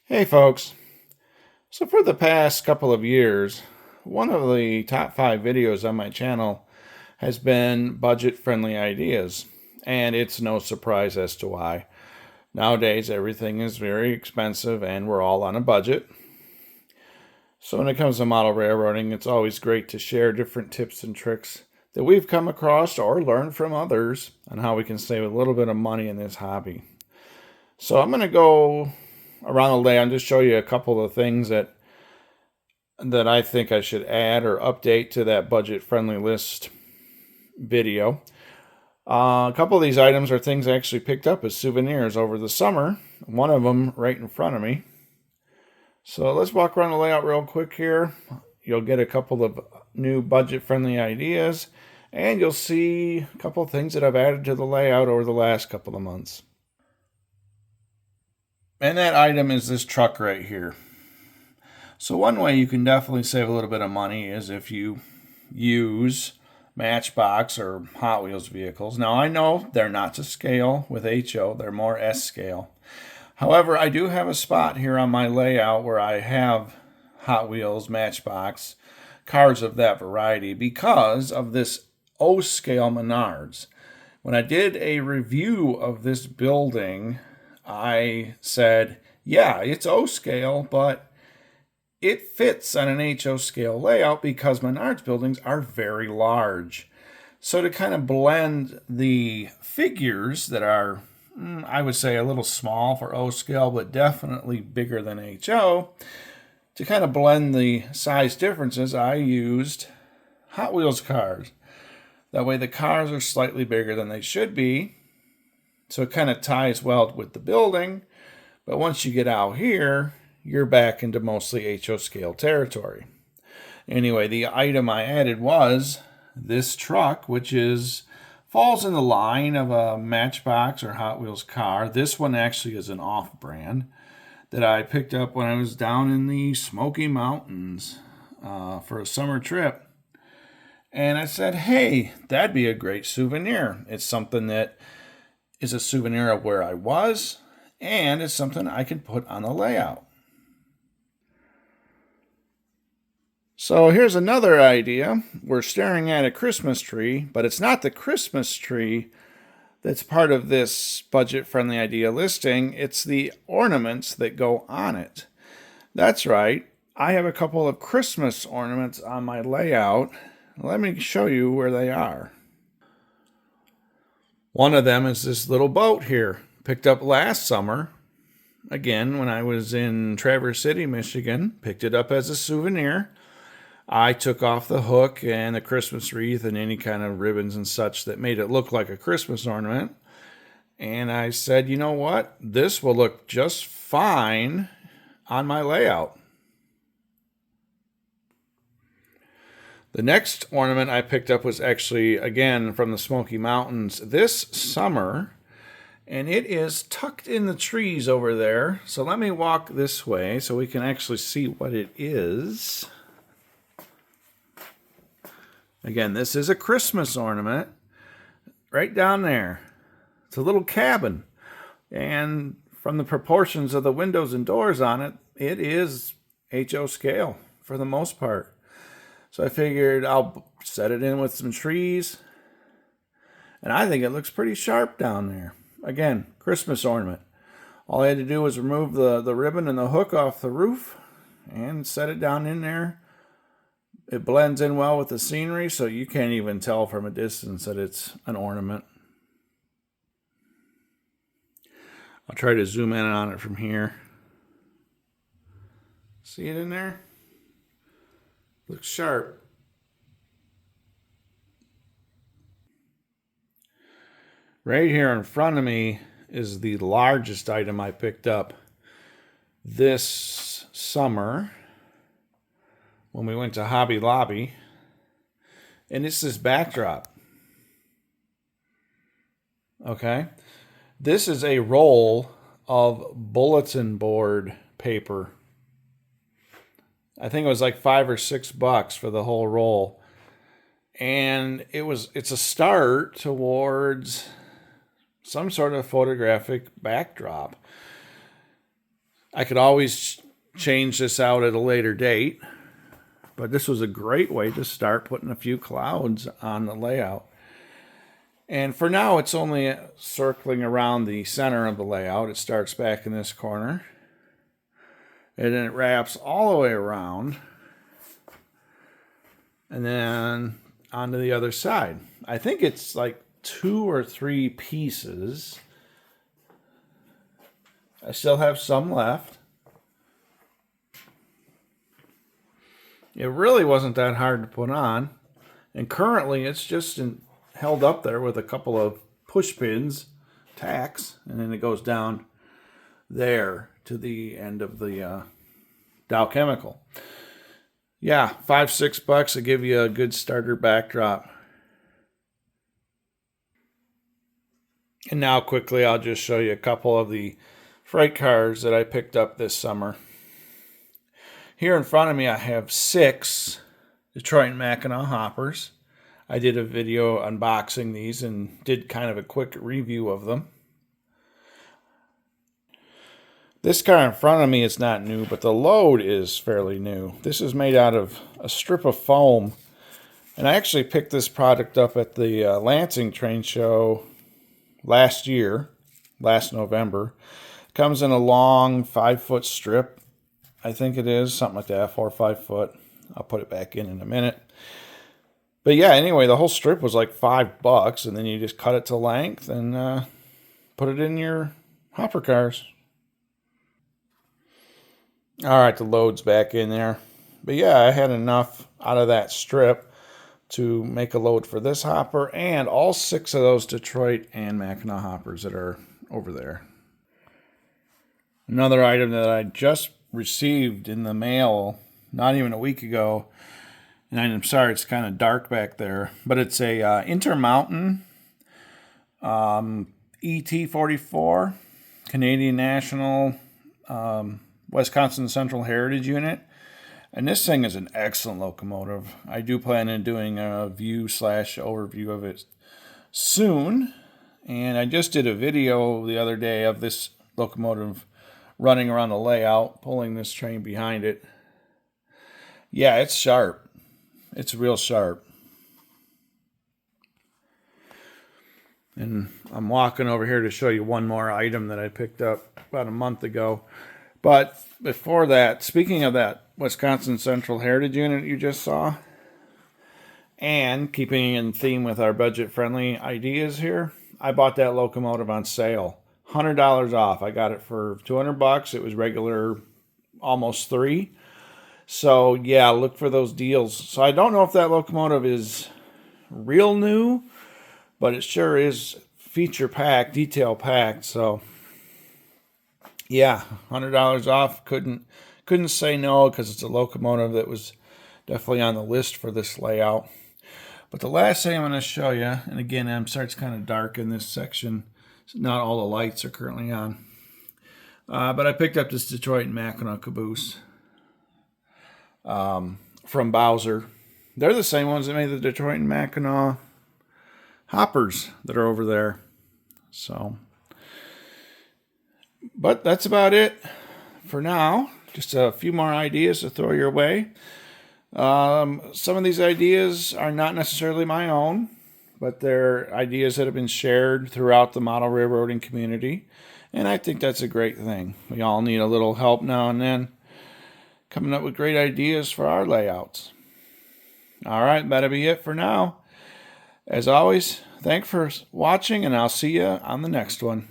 Hey folks, so for the past couple of years, one of the top 5 videos on my channel has been budget-friendly ideas, and it's no surprise as to why. Nowadays, everything is very expensive and we're all on a budget. So when it comes to model railroading, it's always great to share different tips and tricks that we've come across or learned from others on how we can save a little bit of money in this hobby. So I'm going to go around the layout and just show you a couple of things that I think I should add or update to that budget-friendly list video. A couple of these items are things I actually picked up as souvenirs over the summer. One of them right in front of me. So let's walk around the layout real quick here. You'll get a couple of new budget-friendly ideas, and you'll see a couple of things that I've added to the layout over the last couple of months. And that item is this truck right here. So one way you can definitely save a little bit of money is if you use Matchbox or Hot Wheels vehicles. Now I know they're not to scale with HO, they're more S scale. However, I do have a spot here on my layout where I have Hot Wheels, Matchbox, cars of that variety because of this O scale Menards. When I did a review of this building, I said, yeah, it's O scale, but it fits on an HO scale layout because Menards buildings are very large. So to kind of blend the figures that are, I would say, a little small for O scale, but definitely bigger than HO, to kind of blend the size differences, I used Hot Wheels cars. That way the cars are slightly bigger than they should be. So it kind of ties well with the building, but once you get out here, you're back into mostly HO scale territory. Anyway, the item I added was this truck, which falls in the line of a Matchbox or Hot Wheels car. This one actually is an off-brand that I picked up when I was down in the Smoky Mountains for a summer trip. And I said, hey, that'd be a great souvenir. It's something that is a souvenir of where I was, and it's something I can put on the layout. So here's another idea. We're staring at a Christmas tree, but it's not the Christmas tree that's part of this budget-friendly idea listing. It's the ornaments that go on it. That's right. I have a couple of Christmas ornaments on my layout. Let me show you where they are. One of them is this little boat here, picked up last summer. Again, when I was in Traverse City, Michigan, picked it up as a souvenir. I took off the hook and the Christmas wreath and any kind of ribbons and such that made it look like a Christmas ornament. And I said, you know what? This will look just fine on my layout. The next ornament I picked up was actually, again, from the Smoky Mountains this summer, and it is tucked in the trees over there. So let me walk this way so we can actually see what it is. Again, this is a Christmas ornament right down there. It's a little cabin, and from the proportions of the windows and doors on it, it is HO scale for the most part. So I figured I'll set it in with some trees. And I think it looks pretty sharp down there. Again, Christmas ornament. All I had to do was remove the ribbon and the hook off the roof and set it down in there. It blends in well with the scenery, so you can't even tell from a distance that it's an ornament. I'll try to zoom in on it from here. See it in there? Looks sharp. Right here in front of me is the largest item I picked up this summer when we went to Hobby Lobby. And it's this backdrop. Okay. This is a roll of bulletin board paper. I think it was like $5 or $6 for the whole roll. And it's a start towards some sort of photographic backdrop. I could always change this out at a later date, but this was a great way to start putting a few clouds on the layout. And for now, it's only circling around the center of the layout. It starts back in this corner, and then it wraps all the way around, and then onto the other side. I think it's like 2 or 3 pieces. I still have some left. It really wasn't that hard to put on, and currently it's just held up there with a couple of push pins, tacks, and then it goes down there to the end of the Dow Chemical. Yeah, $5-6 to give you a good starter backdrop. And now quickly I'll just show you a couple of the freight cars that I picked up this summer. Here in front of me I have 6 Detroit and Mackinac hoppers. I did a video unboxing these and did kind of a quick review of them. This car in front of me is not new, but the load is fairly new. This is made out of a strip of foam, and I actually picked this product up at the Lansing train show last November. It comes in a long 5-foot strip, I think it is, something like that, 4 or 5 foot. I'll put it back in a minute. But yeah, anyway, the whole strip was like $5, and then you just cut it to length and put it in your hopper cars. All right, the load's back in there. But yeah, I had enough out of that strip to make a load for this hopper and all 6 of those Detroit and Mackinac hoppers that are over there. Another item that I just received in the mail not even a week ago, and I'm sorry it's kind of dark back there, but it's a Intermountain ET44 Canadian National Wisconsin Central Heritage Unit. And this thing is an excellent locomotive. I do plan on doing a view/overview of it soon. And I just did a video the other day of this locomotive running around the layout, pulling this train behind it. Yeah, it's sharp. It's real sharp. And I'm walking over here to show you one more item that I picked up about a month ago. But before that, speaking of that Wisconsin Central Heritage Unit you just saw, and keeping in theme with our budget-friendly ideas here, I bought that locomotive on sale. $100 off. I got it for $200. It was regular almost $3. So yeah, look for those deals. So I don't know if that locomotive is real new, but it sure is feature packed, detail packed. So yeah, $100 off. Couldn't say no because it's a locomotive that was definitely on the list for this layout. But the last thing I'm going to show you, and again, I'm sorry it's kind of dark in this section. Not all the lights are currently on. But I picked up this Detroit and Mackinac caboose from Bowser. They're the same ones that made the Detroit and Mackinac hoppers that are over there. So, but that's about it for now. Just a few more ideas to throw your way. Some of these ideas are not necessarily my own, but they're ideas that have been shared throughout the model railroading community, and I think that's a great thing. We all need a little help now and then coming up with great ideas for our layouts. All right, that'll be it for now. As always, thanks for watching, and I'll see you on the next one.